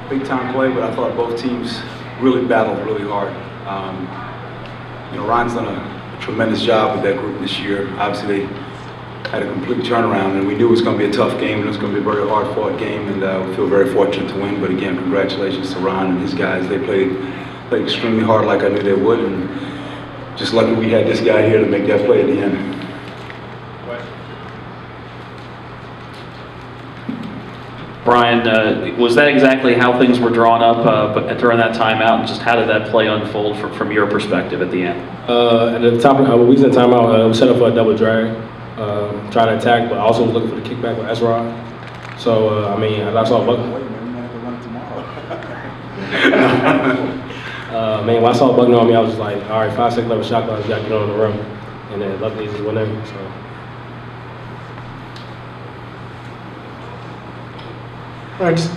big time play, but I thought both teams really battled really hard. Ryan's done a tremendous job with that group this year. Obviously, they had a complete turnaround, and we knew it was going to be a tough game, and it was going to be a very hard-fought game, and we feel very fortunate to win. But again, congratulations to Ryan and his guys. They played extremely hard, like I knew they would, and just lucky we had this guy here to make that play at the end. Bryon, was that exactly how things were drawn up during that timeout, and just how did that play unfold from your perspective at the end? At the top, we was in timeout. We set up for a double drag, try to attack, but I also was looking for the kickback with S-Rod. So I saw Buck. Wait, man, we have to run tomorrow. When I saw Buckner on me, I was just like, all right, 5 seconds left of shot clock, you got to get on the rim, and then luckily he just went in. So. All right, just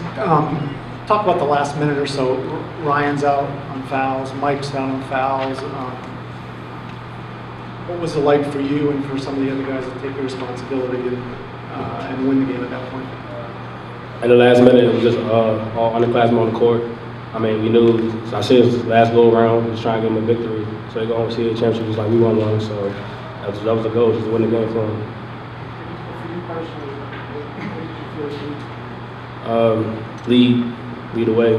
talk about the last minute or so. Ryan's out on fouls, Mike's out on fouls. What was it like for you and for some of the other guys to take the responsibility and win the game at that point? In the last minute, it was just all underclassmen on the court. We knew, so I said his last go around, just trying to give him a victory. So they go home and see a championship just like we won one. So that was the goal, just to win the game for him. For you personally, what did you feel? Lead the way.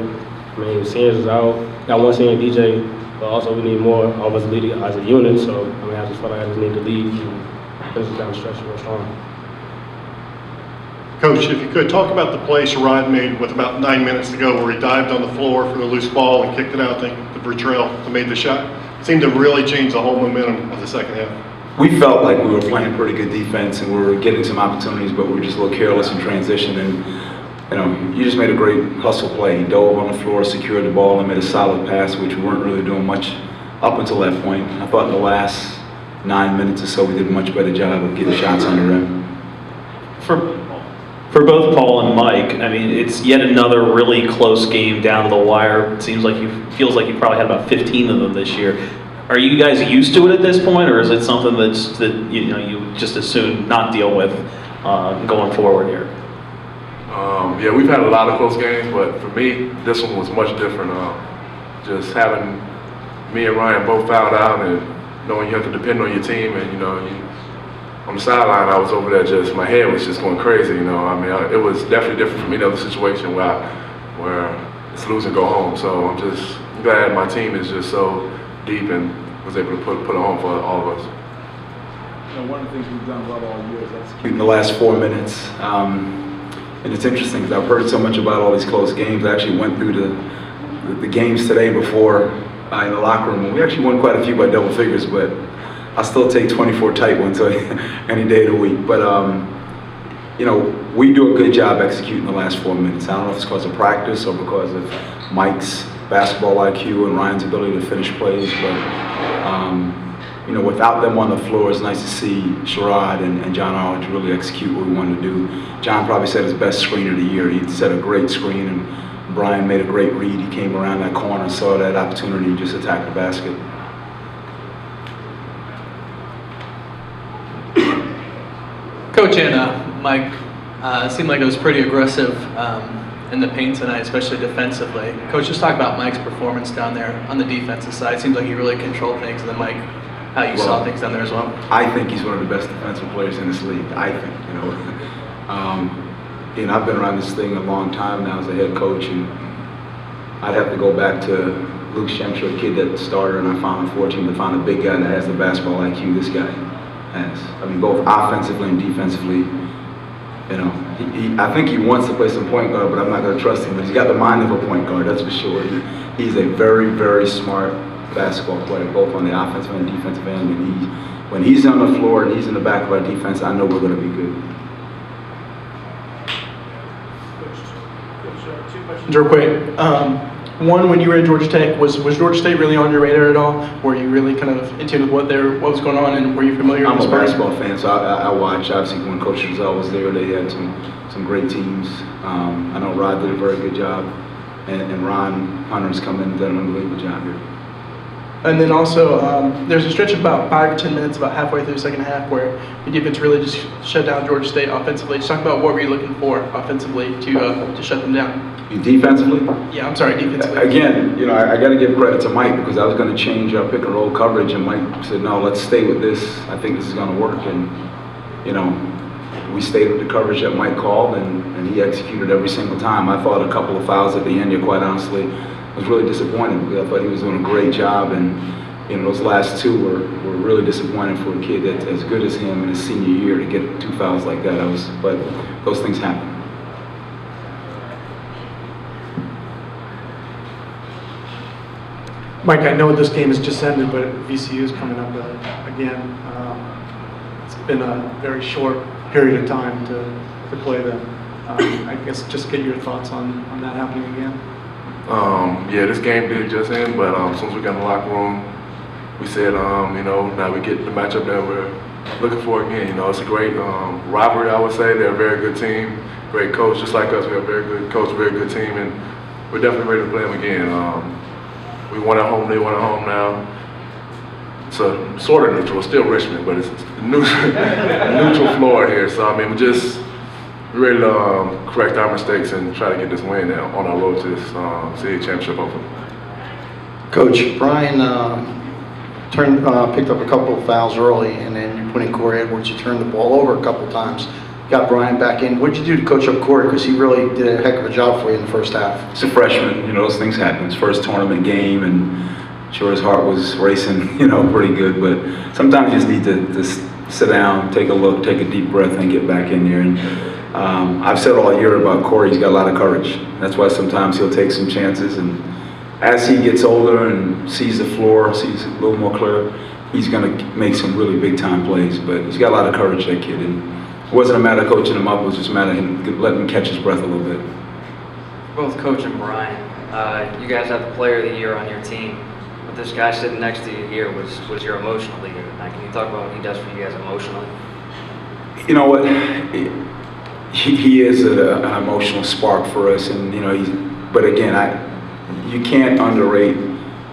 Seniors is out. Got one senior DJ, but also we need more of us leading as a unit. So I just felt like I just need to lead and finish down the stretch real strong. Coach, if you could talk about the play Sherrod made with about 9 minutes to go, where he dived on the floor for the loose ball and kicked it out. I think the Bertrell made the shot. It seemed to really change the whole momentum of the second half. We felt like we were playing pretty good defense and we were getting some opportunities, but we were just a little careless in transition. And you just made a great hustle play. He dove on the floor, secured the ball, and made a solid pass, which we weren't really doing much up until that point. I thought in the last 9 minutes or so, we did a much better job of getting shots on the rim. For both Paul and Mike, it's yet another really close game down to the wire. It feels like you probably had about 15 of them this year. Are you guys used to it at this point, or is it something that you just as soon not deal with going forward here? Yeah, we've had a lot of close games, but for me, this one was much different. Just having me and Ryan both fouled out and knowing you have to depend on your team, and on the sideline, I was over there my head was just going crazy. It was definitely different from any other situation where it's lose and go home. So I'm just glad my team is just so deep and was able to put it home for all of us. One of the things we've done well all year is execute in the last 4 minutes. And it's interesting because I've heard so much about all these close games. I actually went through the games today before in the locker room, and we actually won quite a few by double figures, but I still take 24 tight ones any day of the week. But we do a good job executing the last 4 minutes. I don't know if it's because of practice or because of Mike's basketball IQ and Ryan's ability to finish plays, but without them on the floor, it's nice to see Sherrod and John Arledge really execute what we wanted to do. John probably set his best screen of the year. He set a great screen, and Bryon made a great read. He came around that corner, saw that opportunity, and just attacked the basket. Coach and Mike, it seemed like it was pretty aggressive in the paint tonight, especially defensively. Coach, just talk about Mike's performance down there on the defensive side. It seems like he really controlled things, and then Mike, how you saw things down there as well. I think he's one of the best defensive players in this league. I think, I've been around this thing a long time now as a head coach, and I'd have to go back to Luke Shemsher, a kid that started, and I found unfortunate to find a big guy that has the basketball IQ this guy has. Both offensively and defensively. I think he wants to play some point guard, but I'm not going to trust him. But he's got the mind of a point guard, that's for sure. He's a very, very smart basketball player, both on the offensive and defensive end. And when he's on the floor and he's in the back of our defense, I know we're going to be good. Coach, 2 questions real quick. One, when you were at Georgia Tech, was Georgia State really on your radar at all? Were you really kind of in tune with what was going on, and were you familiar with I'm this a basketball fan, so I watch. Obviously, when Coach Rizal was there, they had some great teams. I know Rod did a very good job, and Ron Hunter's come in and done an unbelievable job here. And then also, there's a stretch of about 5 or 10 minutes, about halfway through the second half, where the defense really just shut down Georgia State offensively. Just talk about what were you looking for offensively to shut them down? Defensively? Yeah, I'm sorry, defensively. Again, you know, I got to give credit to Mike because I was going to change our pick and roll coverage, and Mike said, no, let's stay with this. I think this is going to work. And, you know, we stayed with the coverage that Mike called, and he executed every single time. I thought a couple of fouls at the end here, quite honestly, was really disappointing because I thought he was doing a great job. And, you know, those last two were really disappointing for a kid that's as good as him in his senior year to get 2 fouls like that. But those things happen. Mike, I know this game has just ended, but VCU is coming up again. It's been a very short period of time to play them. I guess just get your thoughts on that happening again. Yeah, this game did just end, but as soon as we got in the locker room, we said, you know, now we get the matchup that we're looking for again. You know, it's a great rivalry, I would say. They're a very good team, great coach, just like us. We have a very good coach, very good team, and we're definitely ready to play them again. We won at home, they won at home now. It's a sort of neutral, still Richmond, but it's a neutral floor here. So, I mean, we're ready to correct our mistakes and try to get this win now on our road to this city championship, hopefully. Coach, Bryan picked up a couple of fouls early, and then you put in Corey Edwards. You turned the ball over a couple of times. Got Bryan back in. What did you do to coach up Corey? Because he really did a heck of a job for you in the first half. It's a freshman, you know, those things happen. His first tournament game, and sure his heart was racing, you know, pretty good. But sometimes you just need to sit down, take a look, take a deep breath, and get back in there. And I've said all year about Corey, he's got a lot of courage. That's why sometimes he'll take some chances. And as he gets older and sees the floor, sees a little more clear, he's going to make some really big time plays. But he's got a lot of courage, that kid. And it wasn't a matter of coaching him up, it was just a matter of him letting him catch his breath a little bit. Both Coach and Bryan, you guys have the player of the year on your team, but this guy sitting next to you here was your emotional leader tonight. Can you talk about what he does for you guys emotionally? You know what? He is an emotional spark for us, and you know, but again, you can't underrate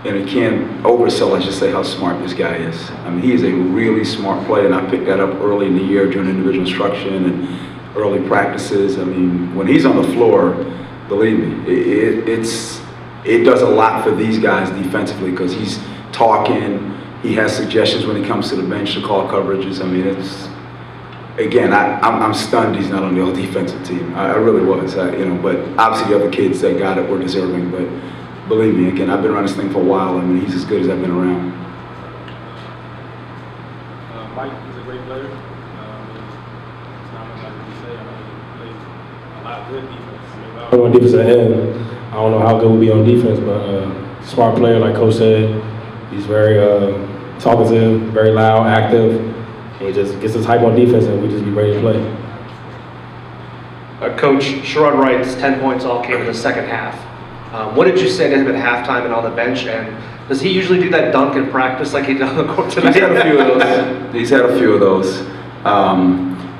and you can't oversell, I should say, how smart this guy is. I mean, he is a really smart player, and I picked that up early in the year during individual instruction and early practices. I mean, when he's on the floor, believe me, it does a lot for these guys defensively because he's talking, he has suggestions when he comes to the bench to call coverages. I mean, again, I'm stunned he's not on the all-defensive team. I really was, you know. But obviously the other kids that got it were deserving. But believe me, again, I've been around this thing for a while. I mean, he's as good as I've been around. Mike is a great player. It's not much I can say. I mean, he plays a lot of good defense. I mean, on defensive end, I don't know how good we'll be on defense, but smart player, like Coach said. He's very talkative, very loud, active. And he just gets us hype on defense, and we just be ready to play. Coach, Sherrod Wright's 10 points all came in the second half. What did you say to him at halftime and on the bench? And does he usually do that dunk in practice like he did on the court tonight? He's had a few of those. He's had a few of those.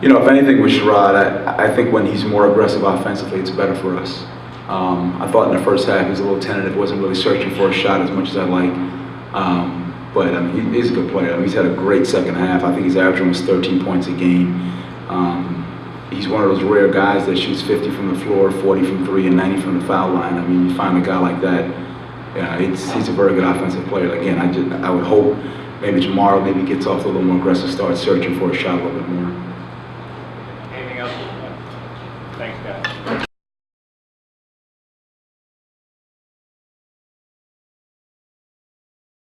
You know, if anything with Sherrod, I think when he's more aggressive offensively, it's better for us. I thought in the first half he was a little tentative, wasn't really searching for a shot as much as I like. But I mean, he's a good player. I mean, he's had a great second half. I think he's averaging almost 13 points a game. He's one of those rare guys that shoots 50 from the floor, 40 from three, and 90 from the foul line. I mean, you find a guy like that, yeah, he's a very good offensive player. Again, I would hope maybe tomorrow maybe gets off to a little more aggressive start, searching for a shot a little bit more.